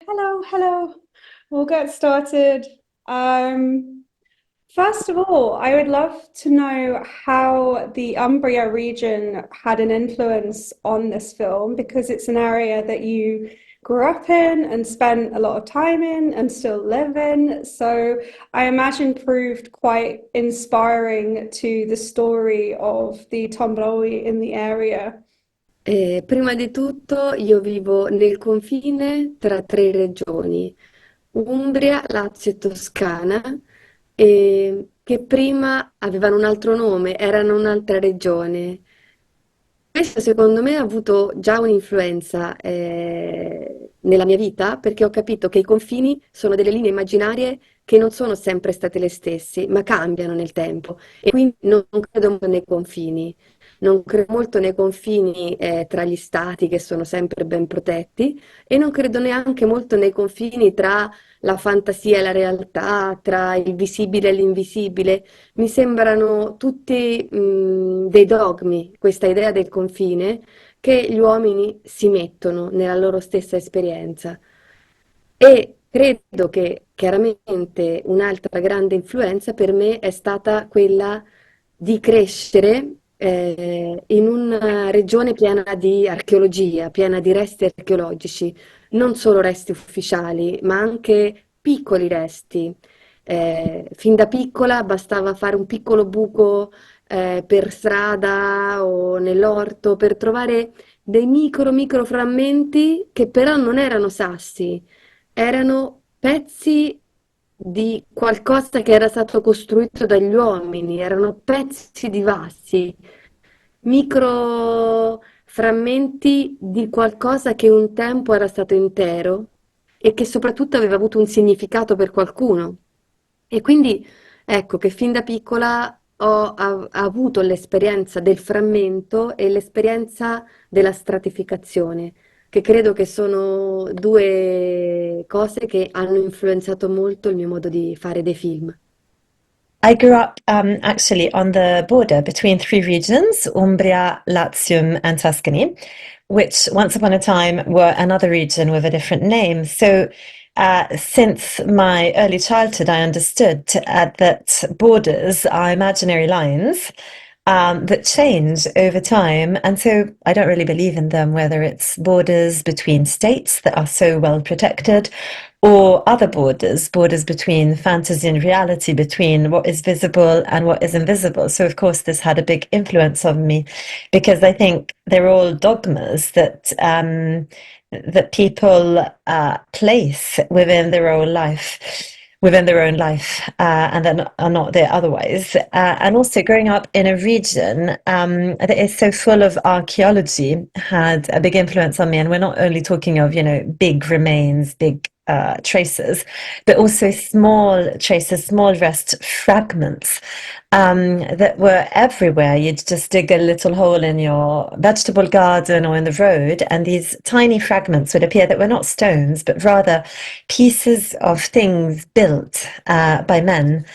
Hello, hello. We'll get started. Um, First of all, I would love to know how the Umbria region had an influence on this film because it's an area that you grew up in and spent a lot of time in and still live in. So I imagine proved quite inspiring to the story of the Tombowi in the area. Prima di tutto io vivo nel confine tra tre regioni, Umbria, Lazio e Toscana, che prima avevano un altro nome, erano un'altra regione. Questo secondo me ha avuto già un'influenza nella mia vita perché ho capito che i confini sono delle linee immaginarie che non sono sempre state le stesse, ma cambiano nel tempo e quindi non credo molto nei confini. Non credo molto nei confini tra gli stati che sono sempre ben protetti e non credo neanche molto nei confini tra la fantasia e la realtà, tra il visibile e l'invisibile. Mi sembrano tutti dei dogmi, questa idea del confine che gli uomini si mettono nella loro stessa esperienza. E credo che chiaramente un'altra grande influenza per me è stata quella di crescere in una regione piena di archeologia, piena di resti archeologici, non solo resti ufficiali, ma anche piccoli resti. Fin da piccola bastava fare un piccolo buco per strada o nell'orto per trovare dei micro frammenti che però non erano sassi, erano pezzi di qualcosa che era stato costruito dagli uomini, erano pezzi di vassi, micro frammenti di qualcosa che un tempo era stato intero e che soprattutto aveva avuto un significato per qualcuno. E quindi ecco che fin da piccola ho avuto l'esperienza del frammento e l'esperienza della stratificazione, che credo che sono due cose che hanno influenzato molto il mio modo di fare dei film. I grew up actually on the border between three regions, Umbria, Latium, and Tuscany, which once upon a time were another region with a different name. So, since my early childhood, I understood that borders are imaginary lines that change over time. And so I don't really believe in them, whether it's borders between states that are so well protected or other borders, borders between fantasy and reality, between what is visible and what is invisible. So, of course, this had a big influence on me because I think they're all dogmas that people place within their own life, and that are not there otherwise. And also, growing up in a region that is so full of archaeology had a big influence on me. And we're not only talking of, big remains, big traces, but also small traces, small rest fragments that were everywhere. You'd just dig a little hole in your vegetable garden or in the road, and these tiny fragments would appear that were not stones, but rather pieces of things built by men.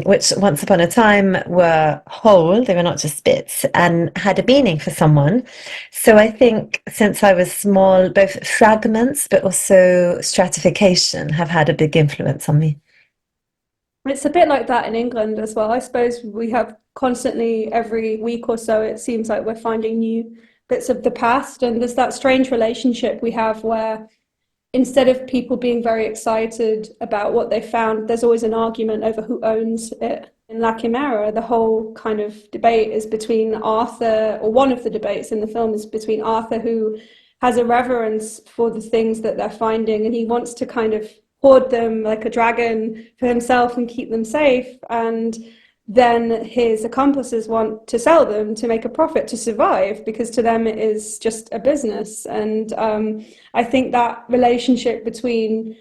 Which once upon a time were whole, they were not just bits, and had a meaning for someone. So I think since I was small, both fragments but also stratification have had a big influence on me. It's a bit like that in England as well. I suppose we have constantly, every week or so, it seems like we're finding new bits of the past. And there's that strange relationship we have where instead of people being very excited about what they found, there's always an argument over who owns it. In La Chimera, the whole kind of debate is between Arthur, or one of the debates in the film is between Arthur, who has a reverence for the things that they're finding, and he wants to kind of hoard them like a dragon for himself and keep them safe. And then his accomplices want to sell them to make a profit to survive because to them it is just a business. And I think that relationship between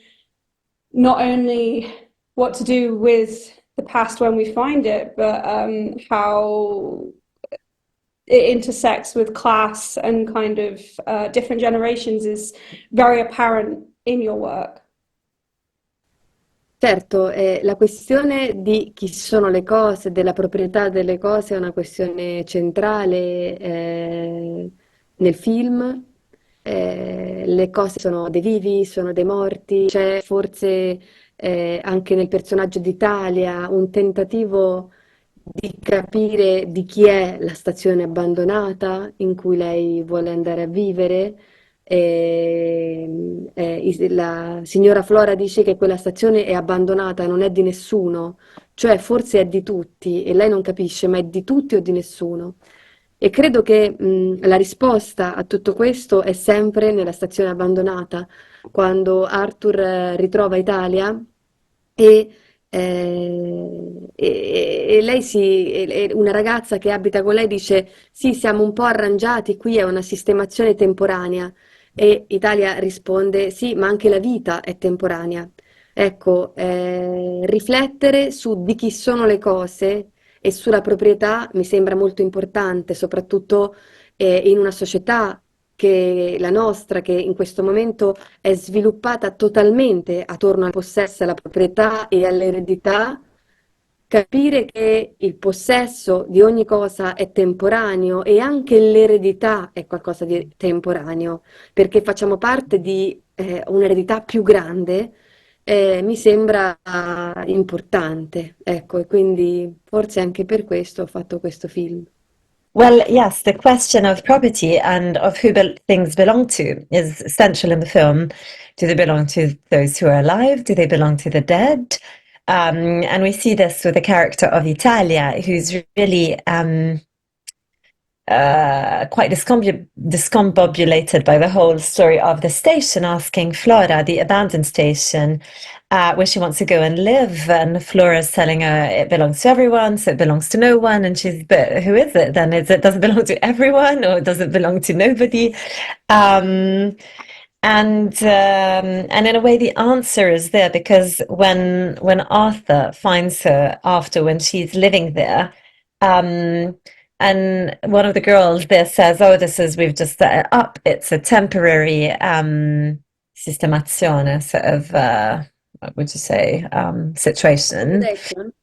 not only what to do with the past when we find it, but how it intersects with class and kind of different generations is very apparent in your work. Certo, la questione di chi sono le cose, della proprietà delle cose è una questione centrale nel film. le cose sono dei vivi, sono dei morti, c'è forse anche nel personaggio d'Italia un tentativo di capire di chi è la stazione abbandonata in cui lei vuole andare a vivere. La signora Flora dice che quella stazione è abbandonata, non è di nessuno, cioè forse è di tutti e lei non capisce, ma è di tutti o di nessuno? E credo che la risposta a tutto questo è sempre nella stazione abbandonata, quando Arthur ritrova Italia e, e lei e una ragazza che abita con lei dice: Sì, siamo un po' arrangiati, qui è una sistemazione temporanea. E Italia risponde: Sì, ma anche la vita è temporanea. Ecco, riflettere su di chi sono le cose e sulla proprietà mi sembra molto importante, soprattutto in una società che la nostra, che in questo momento è sviluppata totalmente attorno al possesso, alla proprietà e all'eredità. Capire che il possesso di ogni cosa è temporaneo e anche l'eredità è qualcosa di temporaneo, perché facciamo parte di un'eredità più grande, mi sembra importante. Ecco, e quindi forse anche per questo ho fatto questo film. Well, yes, the question of property and of who things belong to is central in the film. Do they belong to those who are alive? Do they belong to the dead? And we see this with the character of Italia, who's really quite discombobulated by the whole story of the station, asking Flora, the abandoned station, where she wants to go and live. And Flora's telling her it belongs to everyone, so it belongs to no one. And she's, but who is it then? Does it belong to everyone or does it belong to nobody? Um, and in a way, the answer is there because when Arthur finds her after when she's living there, um, and one of the girls there says, "Oh, we've just set it up. It's a temporary sistemazione, sort of what would you say, situation." Accommodation?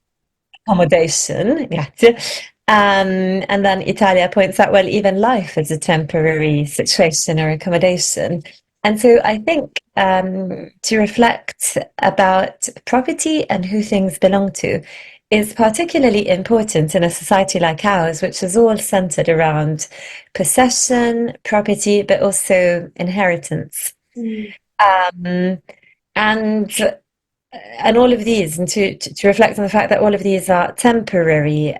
Accommodation, grazie. And then Italia points out, well, even life is a temporary situation or accommodation. And so I think to reflect about property and who things belong to is particularly important in a society like ours, which is all centered around possession, property, but also inheritance. Mm. Um, and and all of these, and to reflect on the fact that all of these are temporary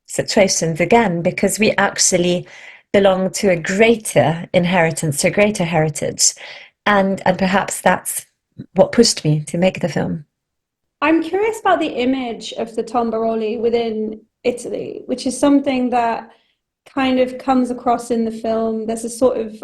situations again, because we actually belong to a greater inheritance, to a greater heritage, and perhaps that's what pushed me to make the film. I'm curious about the image of the tombaroli within Italy, which is something that kind of comes across in the film. There's a sort of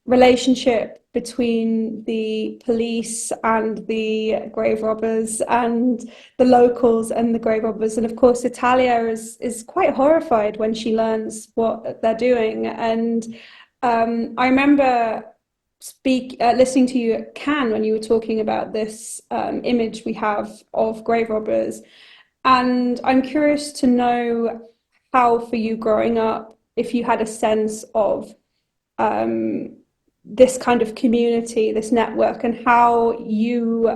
relationship between the police and the grave robbers and the locals and the grave robbers. And of course, Italia is quite horrified when she learns what they're doing. And I remember listening to you at Cannes when you were talking about this image we have of grave robbers. And I'm curious to know how, for you growing up, if you had a sense of this kind of community, this network, and how you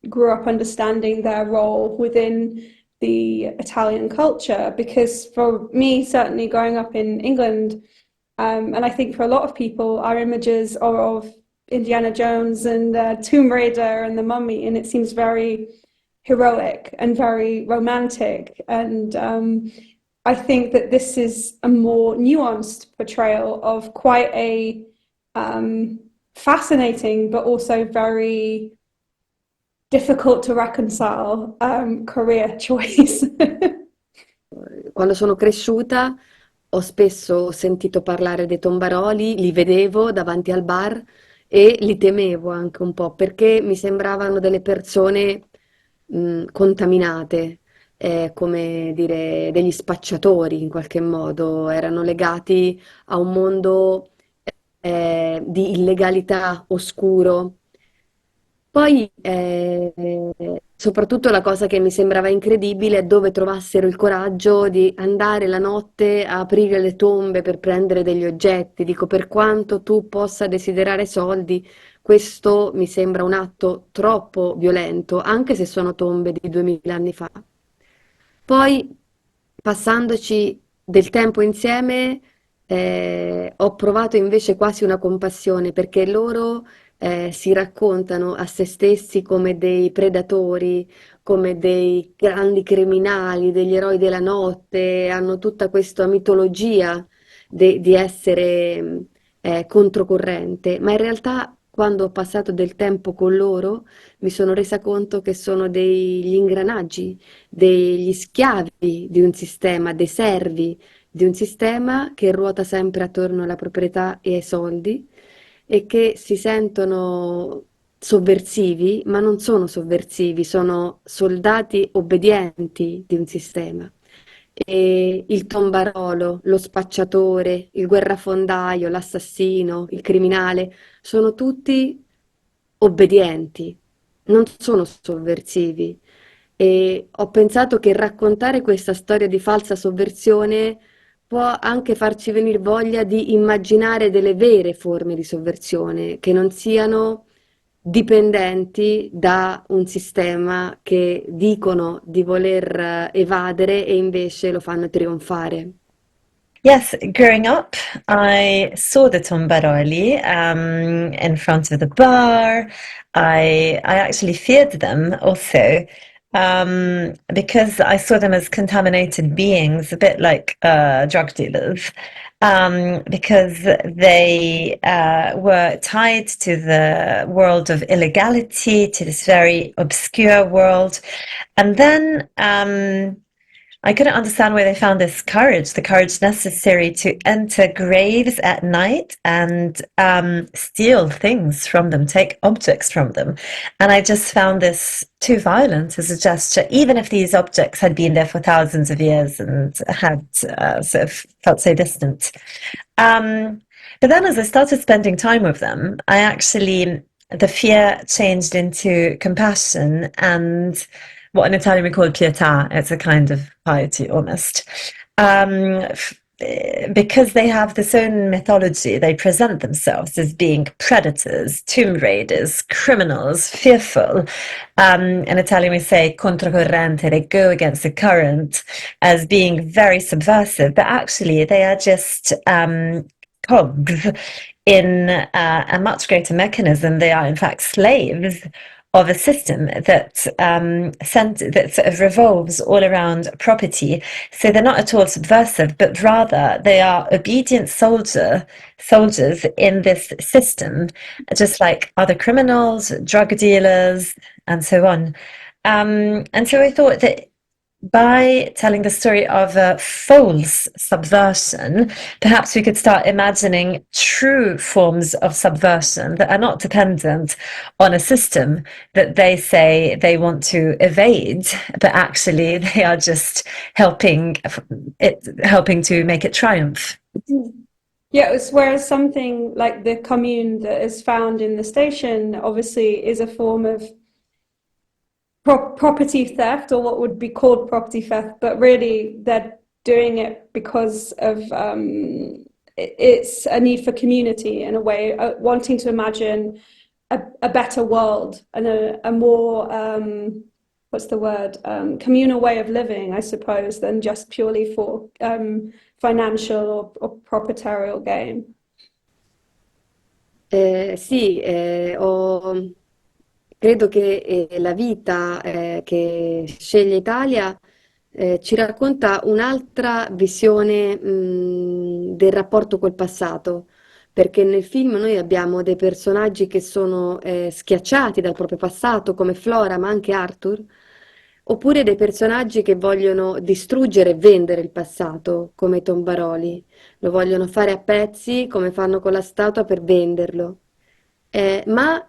grew up understanding their role within the Italian culture. Because for me, certainly growing up in England, and I think for a lot of people, our images are of Indiana Jones and Tomb Raider and the Mummy, and it seems very heroic and very romantic. And I think that this is a more nuanced portrayal of quite a fascinating but also very difficult to reconcile career choice. Quando sono cresciuta ho spesso sentito parlare dei tombaroli, li vedevo davanti al bar e li temevo anche un po' perché mi sembravano delle persone contaminate, come dire, degli spacciatori in qualche modo, erano legati a un mondo di illegalità oscuro. Poi soprattutto la cosa che mi sembrava incredibile è dove trovassero il coraggio di andare la notte a aprire le tombe per prendere degli oggetti. Dico, per quanto tu possa desiderare soldi, questo mi sembra un atto troppo violento, anche se sono tombe di 2000 anni fa. Poi, passandoci del tempo insieme, ho provato invece quasi una compassione perché loro si raccontano a se stessi come dei predatori, come dei grandi criminali, degli eroi della notte, hanno tutta questa mitologia di essere controcorrente, ma in realtà quando ho passato del tempo con loro mi sono resa conto che sono degli ingranaggi, degli schiavi di un sistema, dei servi di un sistema che ruota sempre attorno alla proprietà e ai soldi e che si sentono sovversivi, ma non sono sovversivi, sono soldati obbedienti di un sistema. E il tombarolo, lo spacciatore, il guerrafondaio, l'assassino, il criminale, sono tutti obbedienti, non sono sovversivi. E ho pensato che raccontare questa storia di falsa sovversione può anche farci venire voglia di immaginare delle vere forme di sovversione che non siano dipendenti da un sistema che dicono di voler evadere e invece lo fanno trionfare. Yes, growing up, I saw the Tombaroli in front of the bar. I actually feared them also because I saw them as contaminated beings, a bit like drug dealers, because they were tied to the world of illegality, to this very obscure world. And then I couldn't understand where they found this courage, the courage necessary to enter graves at night and steal things from them, take objects from them. And I just found this too violent as a gesture, even if these objects had been there for thousands of years and had sort of felt so distant. Um, but then as I started spending time with them, I actually, the fear changed into compassion and what in Italian we call pietà. It's a kind of piety almost. Um, because they have this own mythology, they present themselves as being predators, tomb raiders, criminals, fearful. In Italian, we say controcorrente, they go against the current as being very subversive, but actually, they are just cogs in a much greater mechanism. They are, in fact, slaves of a system that that sort of revolves all around property. So they're not at all subversive, but rather they are obedient soldiers in this system, just like other criminals, drug dealers, and so on. And so I thought that by telling the story of a false subversion, perhaps we could start imagining true forms of subversion that are not dependent on a system that they say they want to evade, but actually they are just helping to make it triumph. Yeah, it's whereas something like the commune that is found in the station obviously is a form of property theft or what would be called property theft, but really they're doing it because of it's a need for community in a way, wanting to imagine a better world and a more what's the word, communal way of living, I suppose, than just purely for financial or proprietarial gain. Sì, credo che la vita che sceglie Italia ci racconta un'altra visione del rapporto col passato, perché nel film noi abbiamo dei personaggi che sono schiacciati dal proprio passato, come Flora, ma anche Arthur, oppure dei personaggi che vogliono distruggere e vendere il passato, come i Tombaroli. Lo vogliono fare a pezzi, come fanno con la statua, per venderlo. Ma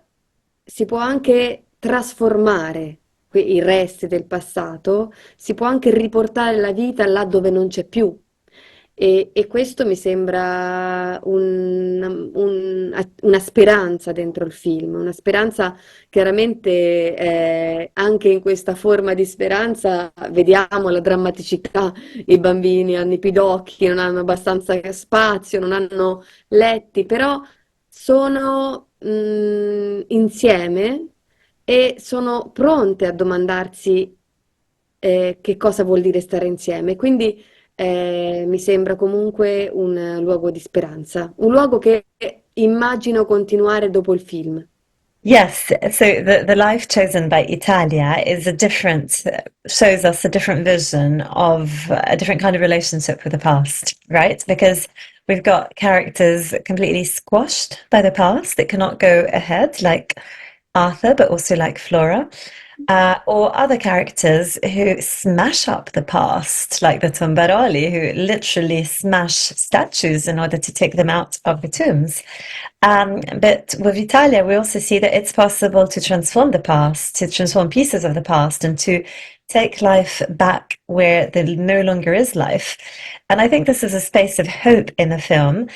si può anche trasformare i resti del passato, si può anche riportare la vita là dove non c'è più. E questo mi sembra una speranza dentro il film, una speranza chiaramente anche in questa forma di speranza vediamo la drammaticità, i bambini hanno i pidocchi, non hanno abbastanza spazio, non hanno letti, però sono insieme e sono pronte a domandarsi che cosa vuol dire stare insieme. Quindi mi sembra comunque un luogo di speranza, un luogo che immagino continuare dopo il film. Yes, so the life chosen by Italia is a different, shows us a different vision of a different kind of relationship with the past, right? Because we've got characters completely squashed by the past that cannot go ahead, like Arthur, but also like Flora, or other characters who smash up the past, like the Tumbaroli, who literally smash statues in order to take them out of the tombs. But with Italia, we also see that it's possible to transform the past, to transform pieces of the past, and to take life back where there no longer is life. And I think this is a space of hope in the film.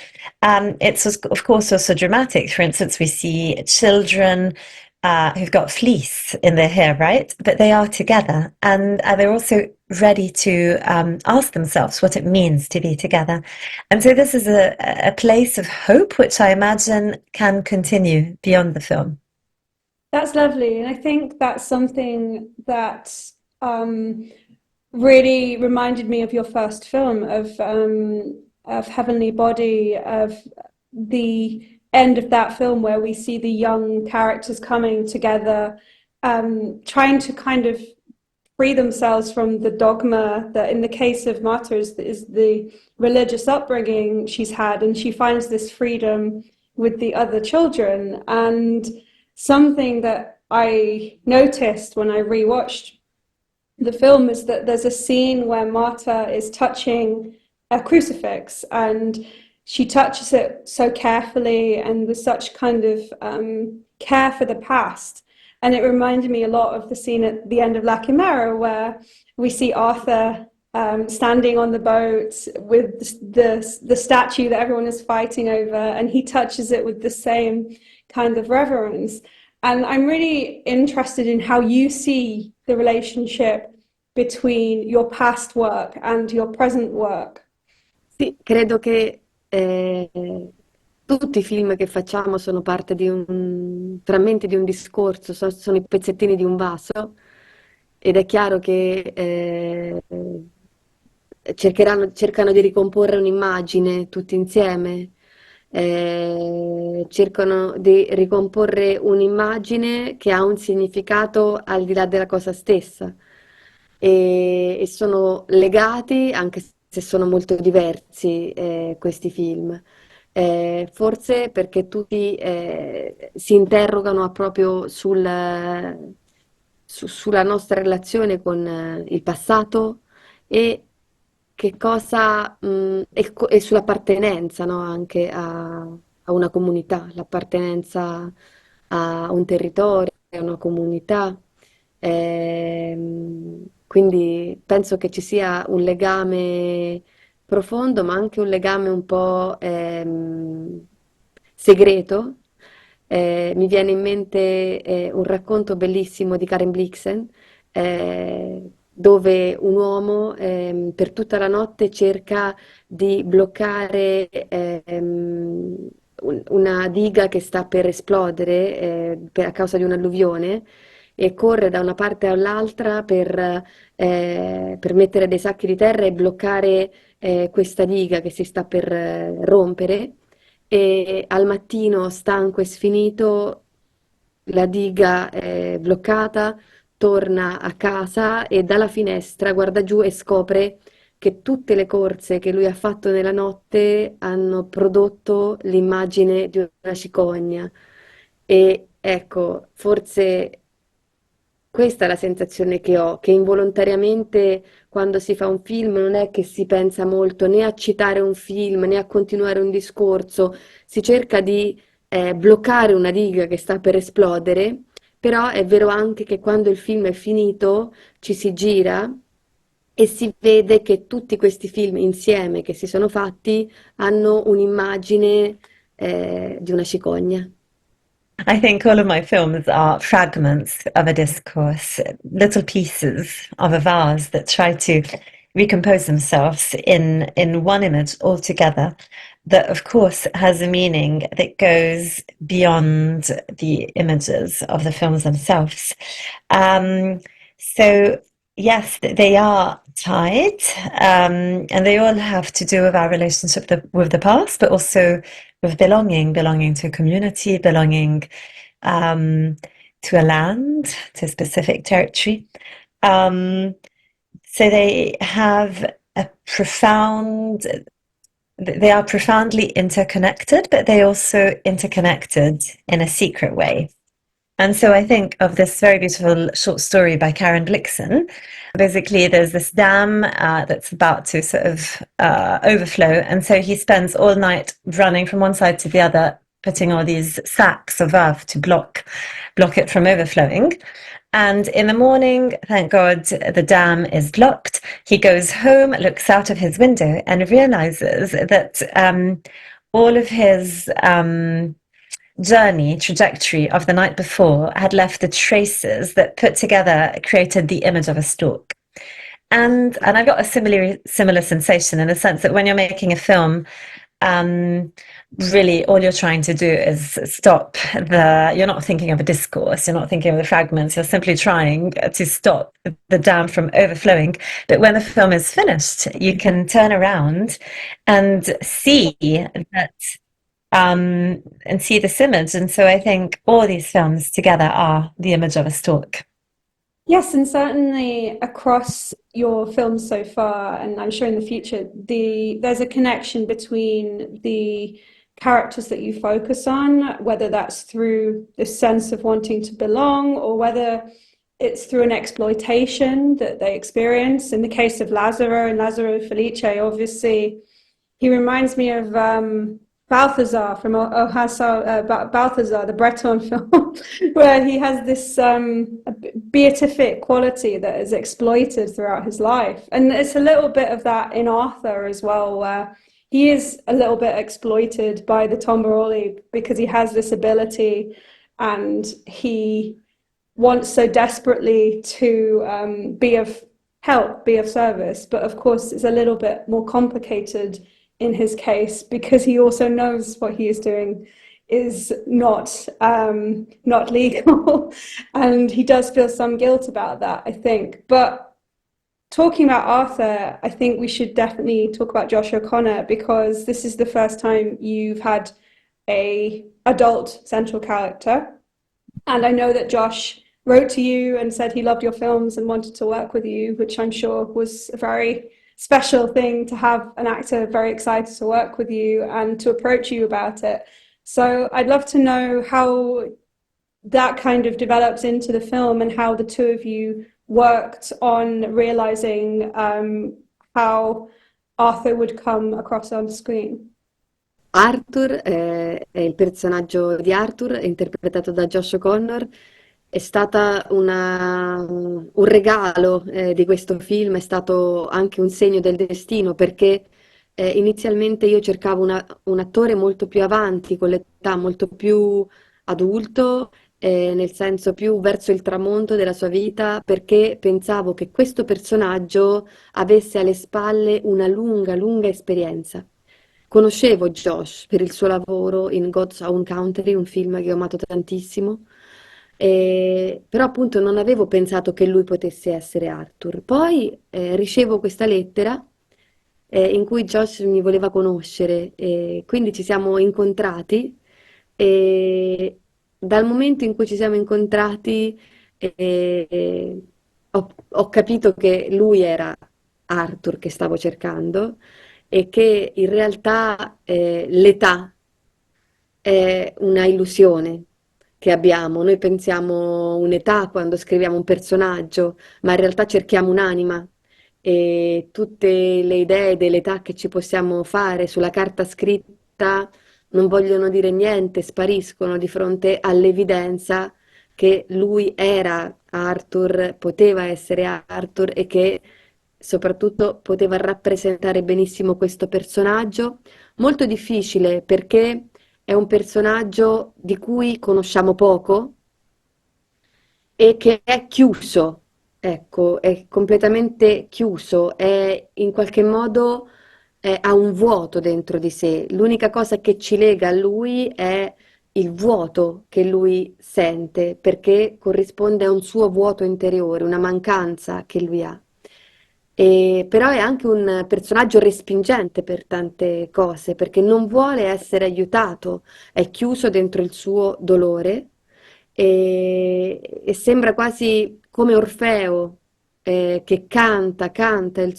It's, of course, also dramatic. For instance, we see children who've got fleece in their hair, right? But they are together, and they're also ready to ask themselves what it means to be together. And so this is a place of hope, which I imagine can continue beyond the film. That's lovely. And I think that's something that really reminded me of your first film of Heavenly Body, of the end of that film where we see the young characters coming together, trying to kind of free themselves from the dogma that in the case of Marta is the religious upbringing she's had, and she finds this freedom with the other children. And something that I noticed when I rewatched the film is that there's a scene where Marta is touching a crucifix, and she touches it so carefully and with such kind of care for the past. And it reminded me a lot of the scene at the end of La Chimera, where we see Arthur standing on the boat with the statue that everyone is fighting over, and he touches it with the same kind of reverence. And I'm really interested in how you see the relationship between your past work and your present work. Sì, credo che tutti i film che facciamo sono parte di frammenti di un discorso, sono i pezzettini di un vaso ed è chiaro che cercano di ricomporre un'immagine tutti insieme, cercano di ricomporre un'immagine che ha un significato al di là della cosa stessa e sono legati, anche se sono molto diversi, questi film. Forse perché tutti si interrogano proprio sulla nostra relazione con il passato e che cosa e sull'appartenenza, no? Anche a una comunità, l'appartenenza a un territorio, a una comunità. Quindi penso che ci sia un legame profondo, ma anche un legame un po' segreto. Mi viene in mente un racconto bellissimo di Karen Blixen, dove un uomo per tutta la notte cerca di bloccare una diga che sta per esplodere a causa di un'alluvione e corre da una parte all'altra per mettere dei sacchi di terra e bloccare questa diga che si sta per rompere e al mattino stanco e sfinito la diga è bloccata, torna a casa e dalla finestra guarda giù e scopre che tutte le corse che lui ha fatto nella notte hanno prodotto l'immagine di una cicogna. E ecco, forse questa è la sensazione che ho, che involontariamente quando si fa un film non è che si pensa molto né a citare un film né a continuare un discorso, si cerca di bloccare una diga che sta per esplodere, però è vero anche che quando il film è finito ci si gira e si vede che tutti questi film insieme che si sono fatti hanno un'immagine di una cicogna. I think all of my films are fragments of a discourse, little pieces of a vase that try to recompose themselves in one image altogether. That, of course, has a meaning that goes beyond the images of the films themselves. Um, so, yes, they are tied, and they all have to do with our relationship with the past, but also with belonging to a community, belonging um, to a land, to a specific territory. Um, so they are profoundly interconnected, but they also interconnected in a secret way. And so I think of this very beautiful short story by Karen Blixen. Basically, there's this dam that's about to sort of overflow. And so he spends all night running from one side to the other, putting all these sacks of earth to block it from overflowing. And in the morning, thank God, the dam is blocked. He goes home, looks out of his window, and realizes that all of his trajectory of the night before had left the traces that put together created the image of a stalk. And I've got a similar sensation in the sense that when you're making a film, um, really all you're trying to do is stop you're not thinking of a discourse, you're not thinking of the fragments, you're simply trying to stop the dam from overflowing. But when the film is finished, you can turn around and see that and see this image. And so I think all these films together are the image of a stalk. Yes, and certainly across your films so far, and I'm sure in the future, there's a connection between the characters that you focus on, whether that's through this sense of wanting to belong or whether it's through an exploitation that they experience. In the case of Lazaro and Lazaro Felice, obviously, he reminds me of Balthazar from Balthazar, the Breton film, where he has this beatific quality that is exploited throughout his life. And it's a little bit of that in Arthur as well, where he is a little bit exploited by the Tombaroli because he has this ability and he wants so desperately to be of help, be of service. But of course, it's a little bit more complicated in his case because he also knows what he is doing is not legal, and he does feel some guilt about that, I think. But talking about Arthur, I think we should definitely talk about Josh O'Connor because this is the first time you've had a adult central character. And I know that Josh wrote to you and said he loved your films and wanted to work with you, which I'm sure was a very special thing to have an actor very excited to work with you and to approach you about it. So I'd love to know how that kind of developed into the film and how the two of you worked on realizing how Arthur would come across on screen. Arthur, è il personaggio di Arthur, interpretato da Josh O'Connor, è stata un regalo di questo film, è stato anche un segno del destino perché inizialmente io cercavo un attore molto più avanti, con l'età molto più adulto, nel senso più verso il tramonto della sua vita, perché pensavo che questo personaggio avesse alle spalle una lunga, lunga esperienza. Conoscevo Josh per il suo lavoro in God's Own Country, un film che ho amato tantissimo, però appunto non avevo pensato che lui potesse essere Arthur. Poi ricevo questa lettera in cui Josh mi voleva conoscere e quindi ci siamo incontrati e dal momento in cui ci siamo incontrati ho capito che lui era Arthur che stavo cercando e che in realtà l'età è una illusione che abbiamo. Noi pensiamo un'età quando scriviamo un personaggio, ma in realtà cerchiamo un'anima e tutte le idee dell'età che ci possiamo fare sulla carta scritta non vogliono dire niente, spariscono di fronte all'evidenza che lui era Arthur, poteva essere Arthur e che soprattutto poteva rappresentare benissimo questo personaggio. Molto difficile perché è un personaggio di cui conosciamo poco e che è chiuso, ecco, è completamente chiuso, è in qualche modo ha un vuoto dentro di sé. L'unica cosa che ci lega a lui è il vuoto che lui sente, perché corrisponde a un suo vuoto interiore, una mancanza che lui ha. Però è anche un personaggio respingente per tante cose, perché non vuole essere aiutato, è chiuso dentro il suo dolore e sembra quasi come Orfeo, che canta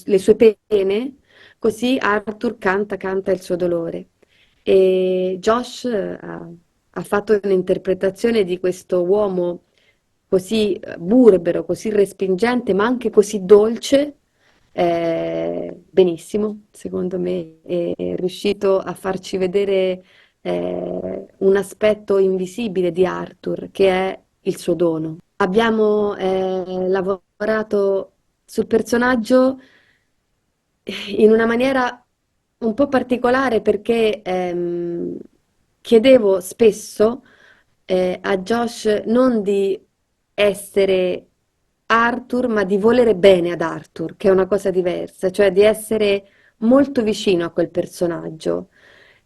le sue pene, così Arthur canta il suo dolore. E Josh ha fatto un'interpretazione di questo uomo così burbero, così respingente, ma anche così dolce, benissimo, secondo me, è riuscito a farci vedere un aspetto invisibile di Arthur, che è il suo dono. Abbiamo lavorato sul personaggio in una maniera un po' particolare perché chiedevo spesso a Josh non di essere Arthur, ma di volere bene ad Arthur, che è una cosa diversa, cioè di essere molto vicino a quel personaggio.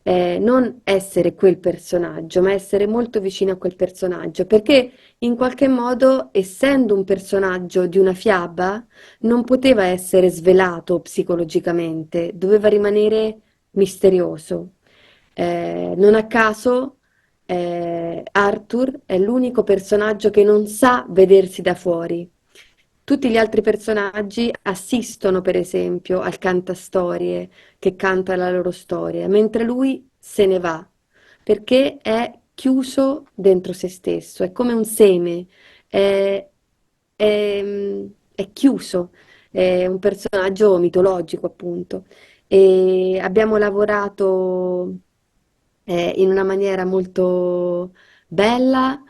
Non essere quel personaggio, ma essere molto vicino a quel personaggio, perché in qualche modo, essendo un personaggio di una fiaba, non poteva essere svelato psicologicamente, doveva rimanere misterioso. Non a caso, Arthur è l'unico personaggio che non sa vedersi da fuori. Tutti gli altri personaggi assistono, per esempio, al cantastorie che canta la loro storia, mentre lui se ne va perché è chiuso dentro se stesso, è come un seme, è, è chiuso, è un personaggio mitologico, appunto. E abbiamo lavorato in una maniera molto bella.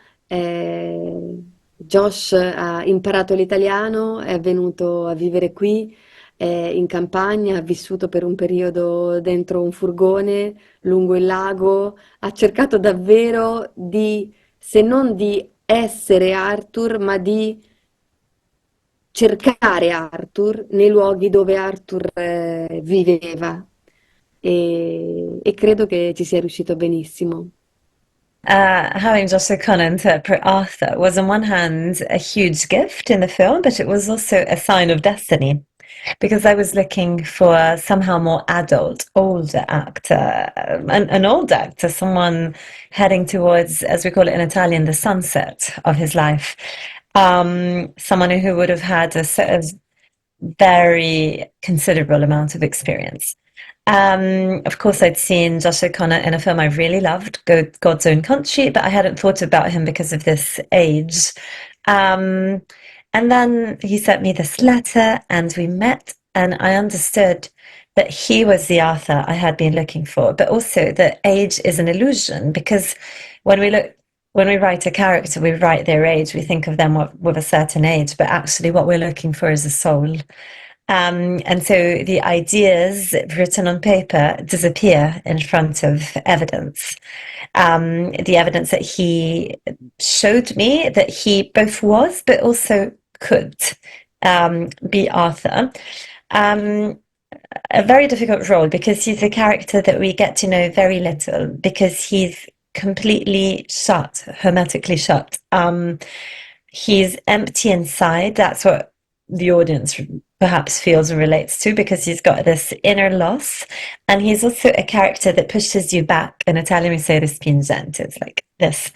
Josh ha imparato l'italiano, è venuto a vivere qui, in campagna, ha vissuto per un periodo dentro un furgone lungo il lago, ha cercato davvero di, se non di essere Arthur, ma di cercare Arthur nei luoghi dove Arthur viveva e credo che ci sia riuscito benissimo. Having Josh O'Connor interpret Arthur was, on one hand, a huge gift in the film, but it was also a sign of destiny because I was looking for a somehow more adult, older actor, an old actor, someone heading towards, as we call it in Italian, the sunset of his life. Someone who would have had a sort of very considerable amount of experience. Of course, I'd seen Josh O'Connor in a film I really loved, God's Own Country, but I hadn't thought about him because of this age. Um, and then he sent me this letter, and we met, and I understood that he was the Arthur I had been looking for, but also that age is an illusion because when we look when we write a character, we write their age, we think of them with a certain age, but actually what we're looking for is a soul. And so the ideas written on paper disappear in front of evidence. The evidence that he showed me that he both was, but also could be Arthur. Um, a very difficult role because he's a character that we get to know very little because he's completely shut, hermetically shut. He's empty inside. That's what the audience perhaps feels and relates to because he's got this inner loss. And he's also a character that pushes you back. In Italian, we say respingente. It's like this.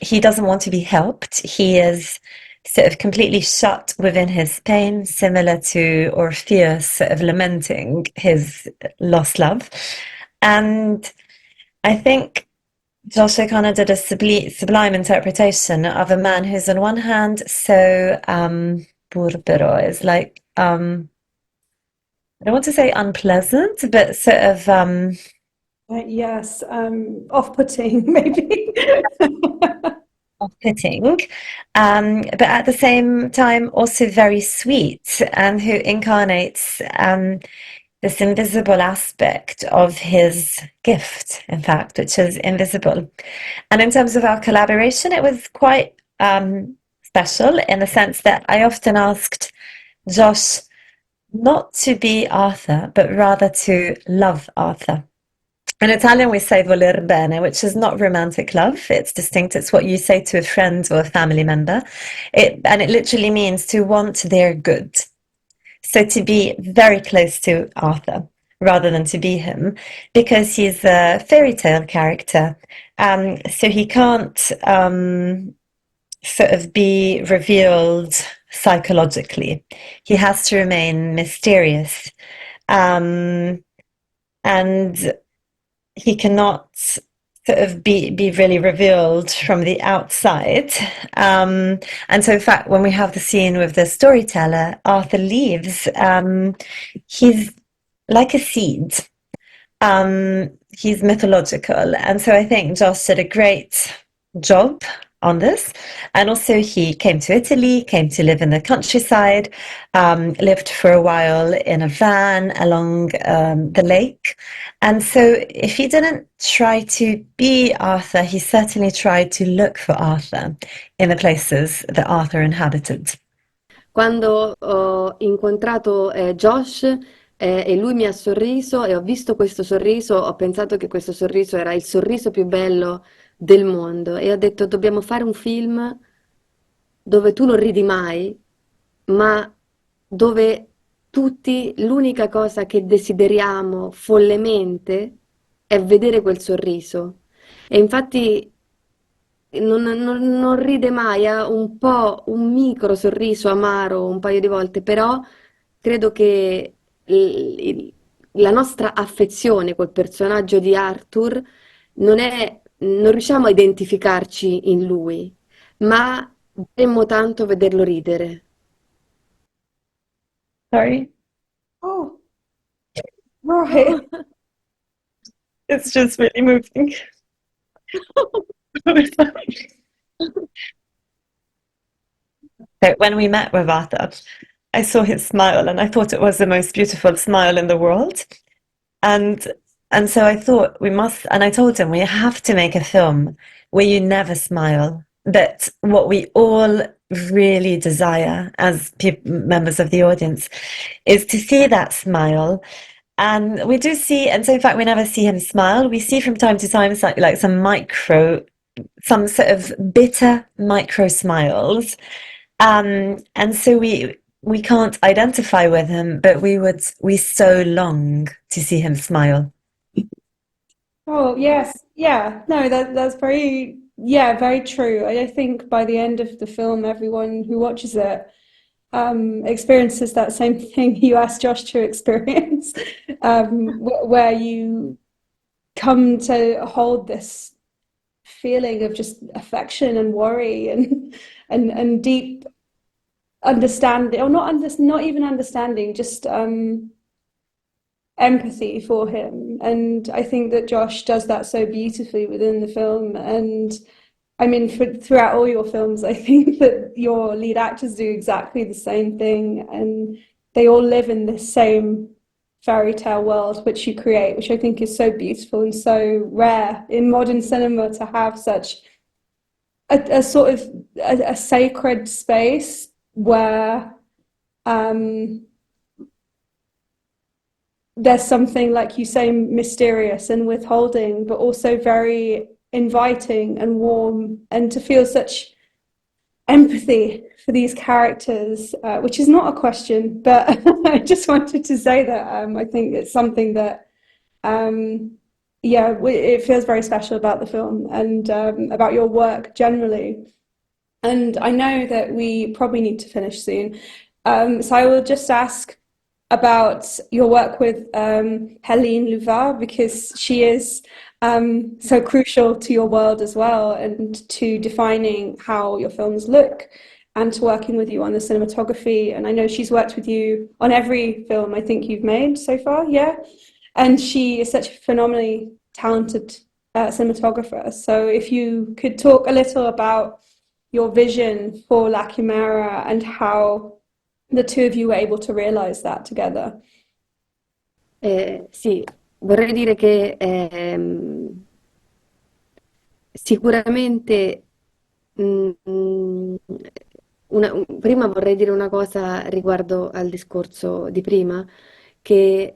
He doesn't want to be helped. He is sort of completely shut within his pain, similar to Orpheus sort of lamenting his lost love. And I think Josh O'Connor did a sublime interpretation of a man who's on one hand so burbero, is like I don't want to say unpleasant, but sort of Yes, off-putting maybe. off-putting, but at the same time also very sweet, and who incarnates this invisible aspect of his gift, in fact, which is invisible. And in terms of our collaboration, it was quite special in the sense that I often asked Josh not to be Arthur, but rather to love Arthur. In Italian, we say voler bene, which is not romantic love. It's distinct. It's what you say to a friend or a family member. And it literally means to want their good. So to be very close to Arthur rather than to be him, because he's a fairy tale character. So he can't sort of be revealed psychologically. He has to remain mysterious. And he cannot sort of be really revealed from the outside. And so, in fact, when we have the scene with the storyteller, Arthur leaves. He's like a seed. He's mythological, and so I think Josh did a great job on this. And also, he came to Italy, came to live in the countryside, lived for a while in a van along the lake. And so, if he didn't try to be Arthur, he certainly tried to look for Arthur in the places that Arthur inhabited. Quando ho incontrato Josh e lui mi ha sorriso e ho visto questo sorriso, ho pensato che questo sorriso era il sorriso più bello del mondo e ho detto dobbiamo fare un film dove tu non ridi mai, ma dove tutti l'unica cosa che desideriamo follemente è vedere quel sorriso. E infatti non ride mai, ha un po' un micro sorriso amaro un paio di volte, però credo che la nostra affezione col personaggio di Arthur non riusciamo a identificarci in lui, ma vorremmo tanto vederlo ridere. Sorry, Oh, right. it's just really moving. So when we met with Arthur, I saw his smile and I thought it was the most beautiful smile in the world. And and so I thought we must, and I told him we have to make a film where you never smile. That what we all really desire as members of the audience is to see that smile. And we do see, and so in fact, we never see him smile. We see from time to time like some sort of bitter micro smiles. And so we can't identify with him, but we so long to see him smile. Oh, yes. Yeah. No, that's very, yeah, very true. I think by the end of the film, everyone who watches it experiences that same thing you asked Josh to experience, where you come to hold this feeling of just affection and worry and deep understanding, or not even understanding, just empathy for him. And I think that Josh does that so beautifully within the film. And I mean, throughout all your films, I think that your lead actors do exactly the same thing, and they all live in this same fairy tale world which you create, which I think is so beautiful and so rare in modern cinema to have such a sort of a sacred space where there's something, like you say, mysterious and withholding, but also very inviting and warm, and to feel such empathy for these characters, which is not a question, but I just wanted to say that I think it's something that, yeah, it feels very special about the film and about your work generally. And I know that we probably need to finish soon. So I will just ask about your work with Helene Louvat, because she is so crucial to your world as well, and to defining how your films look, and to working with you on the cinematography. And I know she's worked with you on every film I think you've made so far, yeah? And she is such a phenomenally talented cinematographer. So if you could talk a little about your vision for La Chimera and how the two of you were able to realize that together. Sì, vorrei dire che sicuramente mm, mm, prima vorrei dire una cosa riguardo al discorso di prima, che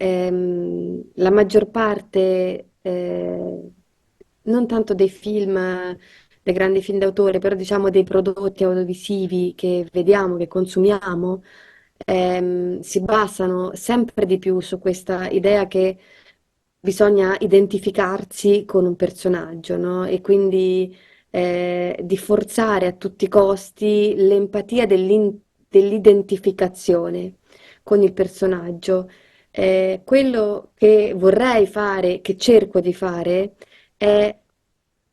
la maggior parte, non tanto dei film, dei grandi film d'autore, però diciamo dei prodotti audiovisivi che vediamo, che consumiamo, si basano sempre di più su questa idea che bisogna identificarsi con un personaggio, no? E quindi di forzare a tutti i costi l'empatia dell'identificazione con il personaggio. Quello che vorrei fare, che cerco di fare, è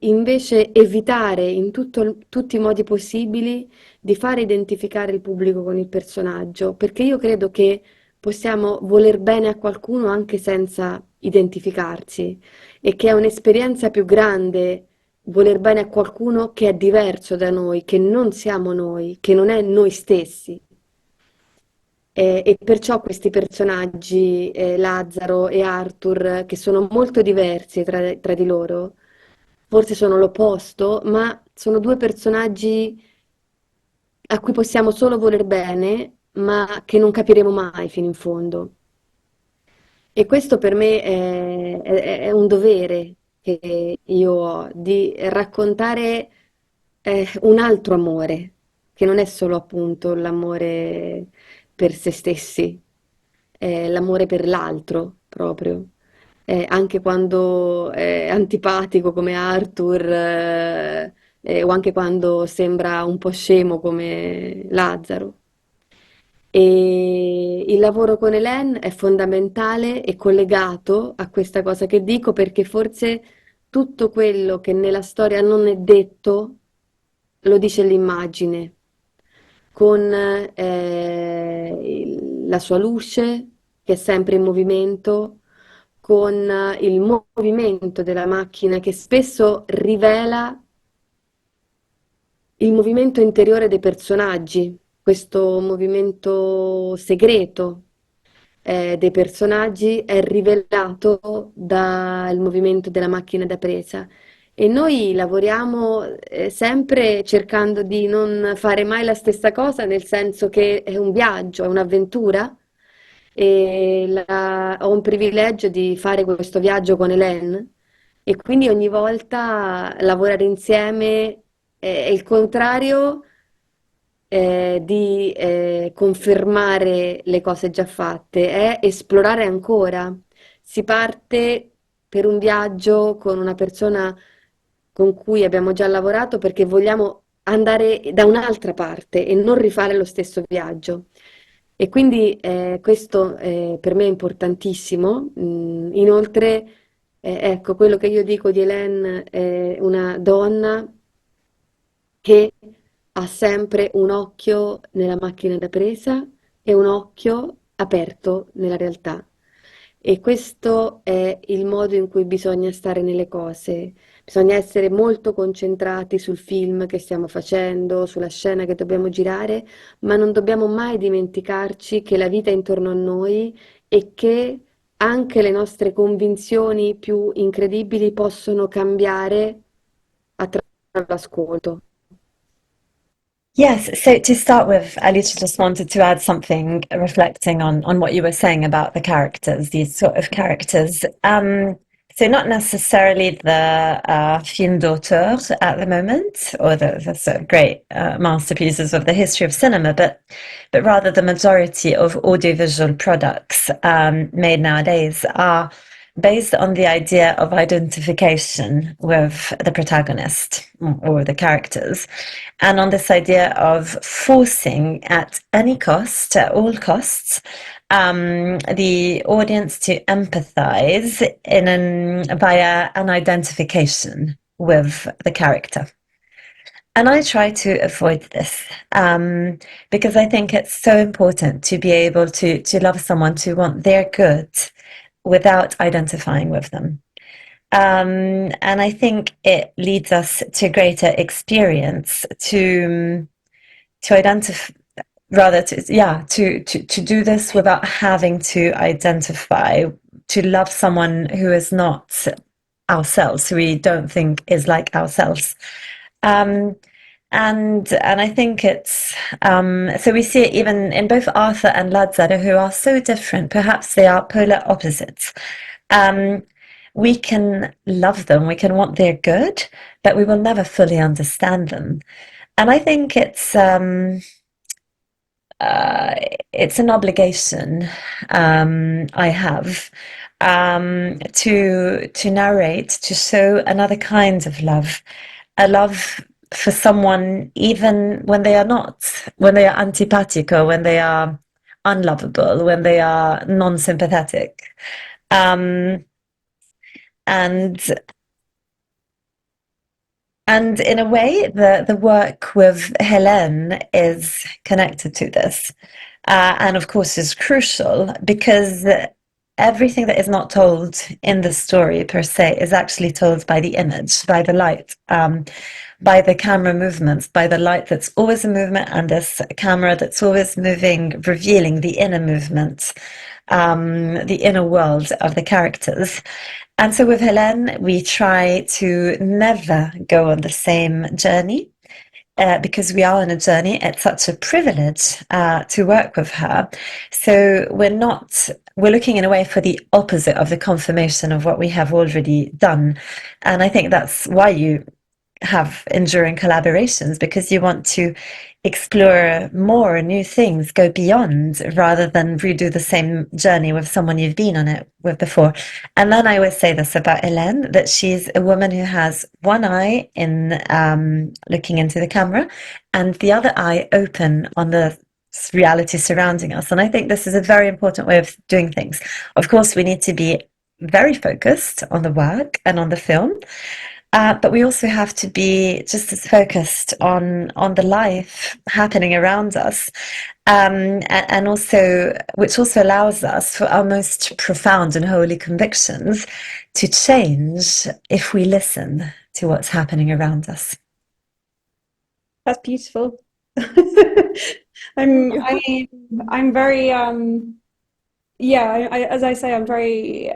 invece evitare in tutti i modi possibili di fare identificare il pubblico con il personaggio, perché io credo che possiamo voler bene a qualcuno anche senza identificarsi e che è un'esperienza più grande voler bene a qualcuno che è diverso da noi, che non siamo noi, che non è noi stessi. E perciò questi personaggi, Lazzaro e Arthur, che sono molto diversi tra di loro, forse sono l'opposto, ma sono due personaggi a cui possiamo solo voler bene, ma che non capiremo mai fino in fondo. E questo per me è un dovere che io ho di raccontare un altro amore, che non è solo appunto l'amore per se stessi, è l'amore per l'altro proprio. Anche quando è antipatico come Arthur, o anche quando sembra un po' scemo come Lazzaro. E il lavoro con Hélène è fondamentale e collegato a questa cosa che dico perché forse tutto quello che nella storia non è detto lo dice l'immagine, con la sua luce che è sempre in movimento, con il movimento della macchina che spesso rivela il movimento interiore dei personaggi, questo movimento segreto dei personaggi è rivelato dal movimento della macchina da presa. E noi lavoriamo sempre cercando di non fare mai la stessa cosa, nel senso che è un viaggio, è un'avventura. E ho un privilegio di fare questo viaggio con Hélène e quindi ogni volta lavorare insieme è il contrario di confermare le cose già fatte, è esplorare ancora. Si parte per un viaggio con una persona con cui abbiamo già lavorato perché vogliamo andare da un'altra parte e non rifare lo stesso viaggio. E quindi questo per me è importantissimo. Inoltre, ecco, quello che io dico di Hélène è una donna che ha sempre un occhio nella macchina da presa e un occhio aperto nella realtà. E questo è il modo in cui bisogna stare nelle cose. Bisogna essere molto concentrati sul film che stiamo facendo, sulla scena che dobbiamo girare, ma non dobbiamo mai dimenticarci che la vita è intorno a noi e che anche le nostre convinzioni più incredibili possono cambiare attraverso l'ascolto. Yes, so to start with, Alicia just wanted to add something reflecting on what you were saying about the characters, these sort of characters. So not necessarily the film d'auteur at the moment, or the sort of great masterpieces of the history of cinema, but rather the majority of audiovisual products made nowadays are based on the idea of identification with the protagonist or the characters, and on this idea of forcing at any cost, at all costs, the audience to empathize via an identification with the character. And I try to avoid this because I think it's so important to be able to love someone, to want their good without identifying with them. And I think it leads us to greater experience to identify rather to do this without having to identify, to love someone who is not ourselves, who we don't think is like ourselves. Um, and I think it's so we see it even in both Arthur and Ladzada, who are so different. Perhaps they are polar opposites. Um, we can love them, we can want their good, but we will never fully understand them. And I think uh, it's an obligation I have to narrate, to show another kind of love, a love for someone even when they are not, when they are antipatico, when they are unlovable, when they are non-sympathetic. Um, and and in a way, the work with Helene is connected to this. And of course is crucial because everything that is not told in the story per se is actually told by the image, by the light, by the camera movements, by the light that's always in movement, and this camera that's always moving, revealing the inner movement, the inner world of the characters. And so with Helene, we try to never go on the same journey. Because we are on a journey, it's such a privilege to work with her. So we're looking in a way for the opposite of the confirmation of what we have already done. And I think that's why you have enduring collaborations, because you want to explore more new things, go beyond, rather than redo the same journey with someone you've been on it with before. And then I always say this about Hélène, that she's a woman who has one eye in looking into the camera and the other eye open on the reality surrounding us. And I think this is a very important way of doing things. Of course, we need to be very focused on the work and on the film, but we also have to be just as focused on the life happening around us, and also which also allows us for our most profound and holy convictions to change if we listen to what's happening around us. That's beautiful. Thank you. I'm very yeah, as I say, I'm very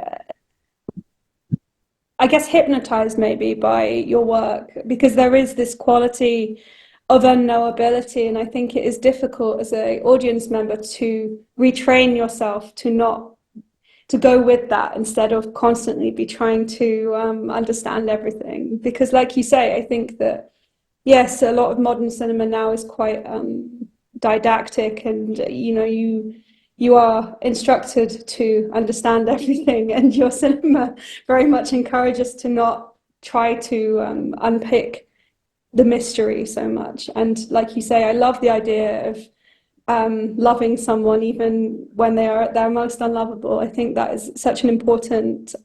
I guess hypnotized maybe by your work, because there is this quality of unknowability, and I think it is difficult as an audience member to retrain yourself to not to go with that instead of constantly be trying to understand everything. Because, like you say, I think that yes, a lot of modern cinema now is quite didactic, and you are instructed to understand everything, and your cinema very much encourages to not try to unpick the mystery so much. And like you say, I love the idea of loving someone even when they are at their most unlovable. I think that is such an important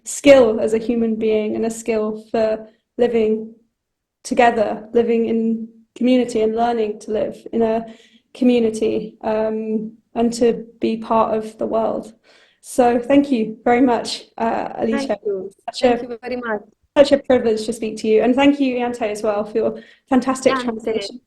skill as a human being, and a skill for living together, living in community and learning to live in a community, and to be part of the world. So thank you very much, Thank Alicia. you. Such Thank a you very much. such a privilege to speak to you, and thank you, Iante, as well, for your fantastic Niente. translation.